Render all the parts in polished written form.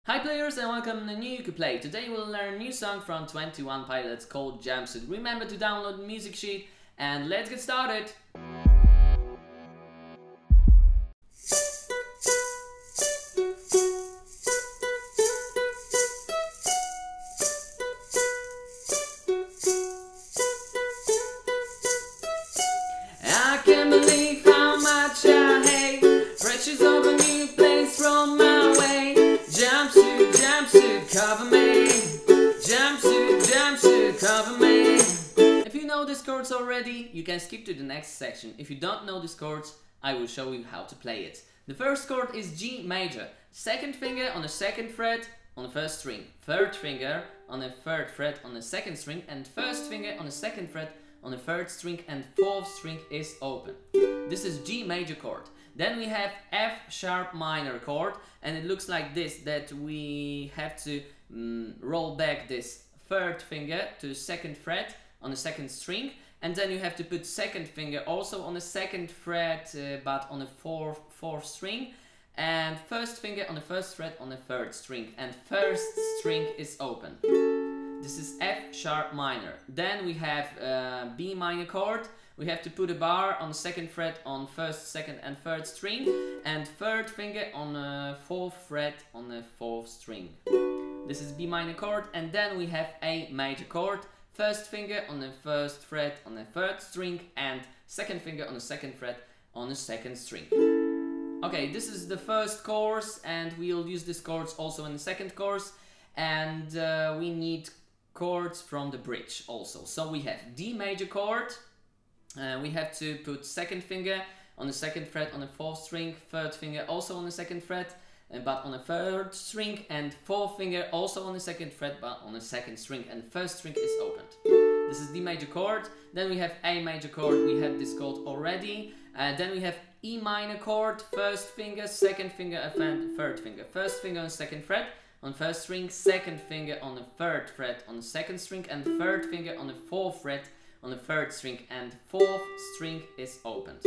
Hi players and welcome to New Ukulele. Today we'll learn a new song from 21 Pilots called Jumpsuit. Remember to download MusicSheet and let's get started! I can't believe how much I hate pressures of a new place from my way. Jumpsuit, jumpsuit, cover me. Jumpsuit, jumpsuit, cover me. If you know these chords already, you can skip to the next section. If you don't know these chords, I will show you how to play it. The first chord is G major. Second finger on the second fret on the first string. Third finger on the third fret on the second string. And first finger on the second fret on the third string, and fourth string is open. This is G major chord. Then we have F sharp minor chord, and it looks like this, that we have to roll back this third finger to second fret on the second string, and then you have to put second finger also on the second fret but on the fourth string, and first finger on the first fret on the third string, and first string is open. This is F sharp minor. Then we have B minor chord. We have to put a bar on the second fret on first, second and third string, and third finger on the fourth fret on the fourth string. This is B minor chord. And then we have A major chord. First finger on the first fret on the third string, and second finger on the second fret on the second string. Okay, this is the first chorus, and we'll use this chords also in the second chorus. And we need chords from the bridge also. So we have D major chord. We have to put second finger on the second fret on the fourth string, third finger also on the second fret but on the third string, and fourth finger also on the second fret but on the second string, and first string is opened. This is D major chord. Then we have A major chord. We had this chord already. Then we have E minor chord. First finger, second finger, and third finger. First finger on the second fret on first string, second finger on the third fret on the second string, and third finger on the fourth fret on the third string, and fourth string is opened.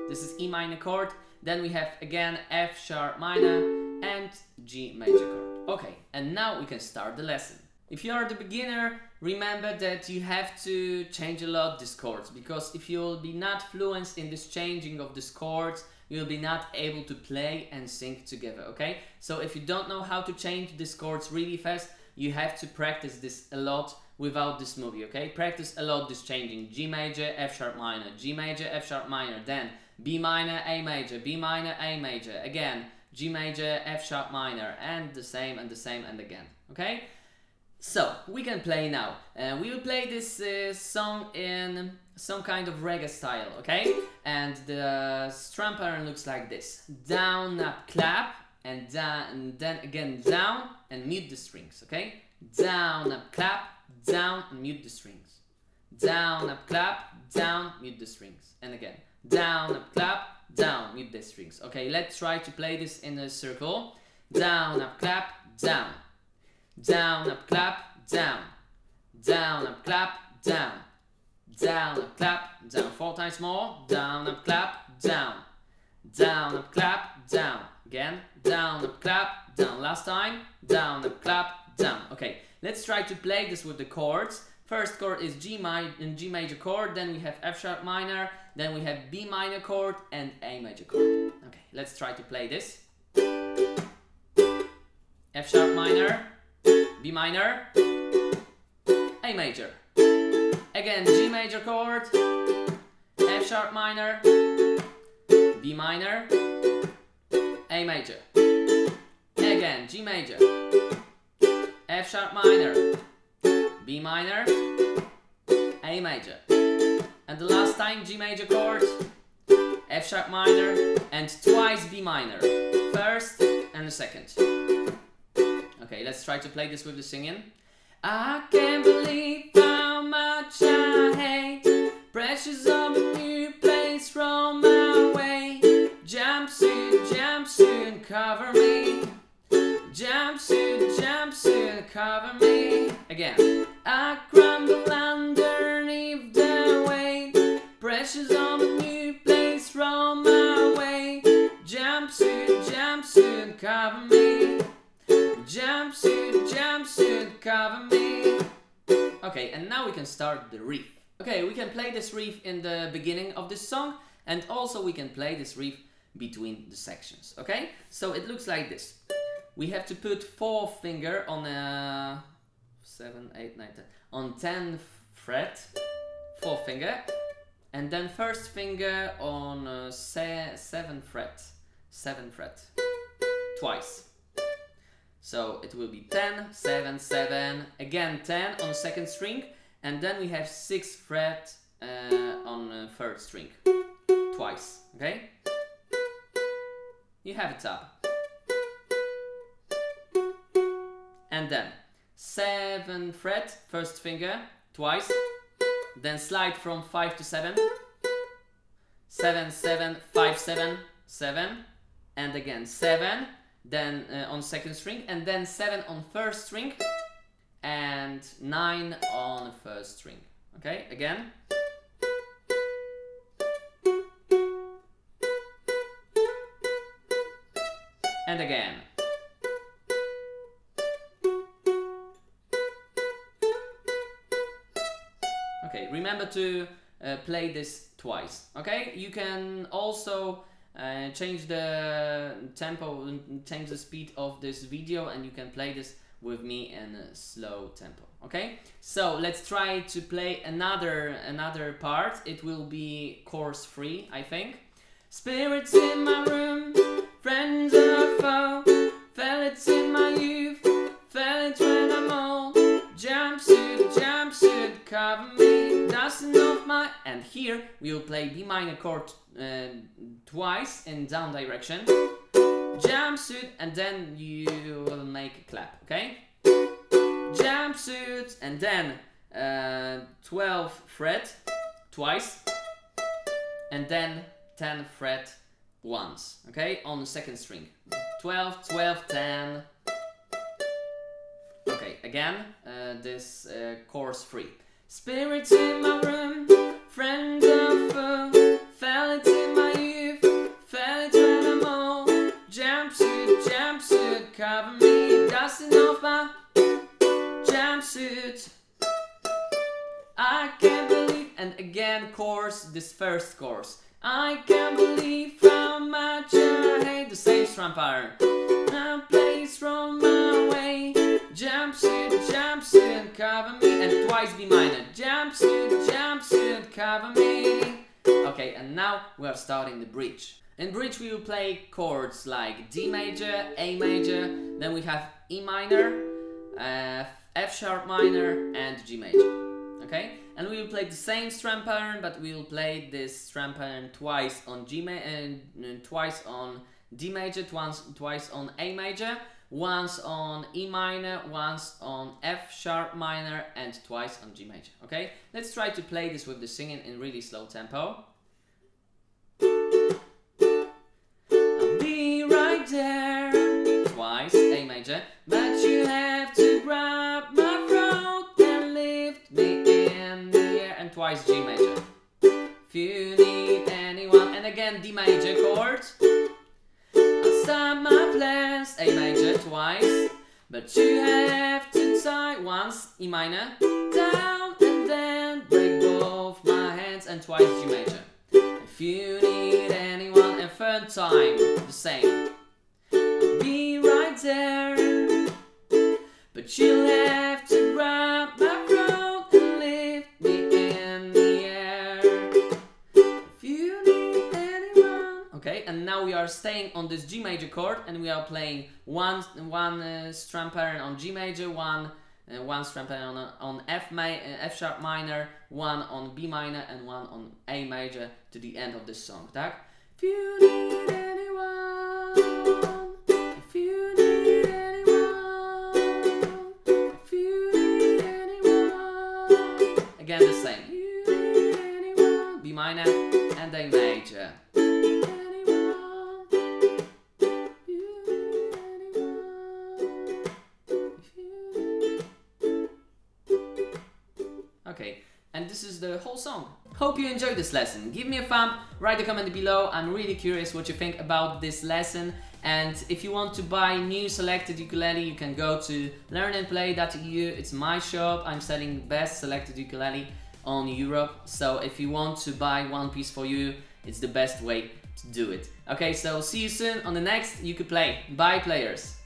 This is E minor chord. Then we have again F sharp minor and G major chord. Okay, and now we can start the lesson. If you are the beginner, remember that you have to change a lot these chords, because if you'll be not fluent in this changing of these chords, you'll be not able to play and sing together, okay? So if you don't know how to change these chords really fast, you have to practice this a lot without this movie, okay? Practice a lot this changing. G major, F sharp minor, G major, F sharp minor, then B minor, A major, B minor, A major, again, G major, F sharp minor, and the same and the same and again, okay? So, we can play now. We will play this song in some kind of reggae style, okay? And the strum pattern looks like this. Down, up, clap, and down, and then again down, and mute the strings, okay? Down, up, clap, down, and mute the strings. Down, up, clap, down, mute the strings. And again, down, up, clap, down, mute the strings. Okay, let's try to play this in a circle. Down, up, clap, down. Down, up, clap, down. Down, up, clap, down. Down, up, clap, down. 4 times more. Down, up, clap, down. Down, up, clap, down. Again. Down, up, clap, down. Last time. Down, up, clap, down. Okay, let's try to play this with the chords. First chord is G major chord. Then we have F sharp minor. Then we have B minor chord and A major chord. Okay, let's try to play this. F sharp minor. B minor, A major, again G major chord, F sharp minor, B minor, A major, again G major, F sharp minor, B minor, A major, and the last time G major chord, F sharp minor, and twice B minor, first and the second. Okay, let's try to play this with the singing. I can't believe how much I hate pressures of a new place from my way. Jumpsuit, jumpsuit, cover me. Jumpsuit, jumpsuit, cover me. Again. I crumble underneath the weight. Pressures of a new place from my way. Jumpsuit, jumpsuit, cover me. jumpsuit, jumpsuit, cover me. Okay, and now we can start the riff. Okay, we can play this riff in the beginning of this song, and also we can play this riff between the sections. Okay, so it looks like this. We have to put 4th finger on 7, 8, 9, 10 on 10th fret, 4th finger, and then 1st finger on 7th fret, 7th fret, twice. So it will be 10, 7, 7, again 10 on 2nd string, and then we have 6th fret on 3rd string, twice. Okay, you have a tab. And then 7th fret, 1st finger, twice. Then slide from 5 to 7. 7, 7, 5, 7, 7. And again 7, then on 2nd string. And then 7 on 1st string. And 9 on 1st string. Okay, again. And again. Okay, remember to play this twice. Okay, you can also change the tempo, change the speed of this video, and you can play this with me in a slow tempo. Okay, so let's try to play another part. It will be chorus 3, I think. Spirits in my room, friends or foe, felt it in my youth, felt it when I'm old. Jumpsuit, jumpsuit, cover me, dusting off my... And here we will play B minor chord twice in down direction. Jumpsuit, and then you will make a clap, okay? Jumpsuit, and then 12th fret twice, and then 10th fret once, okay? On the 2nd string. 12, 12, 10... Okay, again, this chorus 3. Spirits in my room, friends or foe, felt it in my youth, felt it when I'm old. Jumpsuit, jumpsuit, cover me, dusting off my jumpsuit. I can't believe, and again chorus, this first chorus. I can't believe how much I hate the same strum pattern. I place from my way. Jumpsuit, jumpsuit, cover me, and twice B minor. Jumpsuit, jumpsuit, cover me. Okay, and now we are starting the bridge. In bridge we will play chords like D major, A major, then we have E minor, F sharp minor, and G major. Okay, and we will play the same strum pattern, but we will play this strum pattern twice on twice on D major, twice on A major, once on E minor, once on F sharp minor, and twice on G major. Okay, let's try to play this with the singing in really slow tempo. I'll be right there, twice A major, but you have to grab my throat and lift me in the air, and twice G major. If you need anyone, and again D major chord. Start my plans, A major twice, but you have to tie once E minor down, and then break both my hands, and twice G major. If you need anyone, and 3rd time the same. I'll be right there, but you'll have to grab my throat and lift me in the air. If you need anyone. Okay, and now we are staying on this G major chord, and we are playing one strum pattern on G major, one strum pattern on F sharp minor, one on B minor, and one on A major to the end of this song. Tak? If you need anyone, if you need anyone, if you need anyone. Again the same. If you need anyone, B minor and A major. Okay, and this is the whole song. Hope you enjoyed this lesson. Give me a thumb, write a comment below. I'm really curious what you think about this lesson. And if you want to buy new selected ukulele, you can go to learnandplay.eu. It's my shop. I'm selling best selected ukulele on Europe. So if you want to buy one piece for you, it's the best way to do it. Okay, so see you soon on the next Ukulele. Bye, players.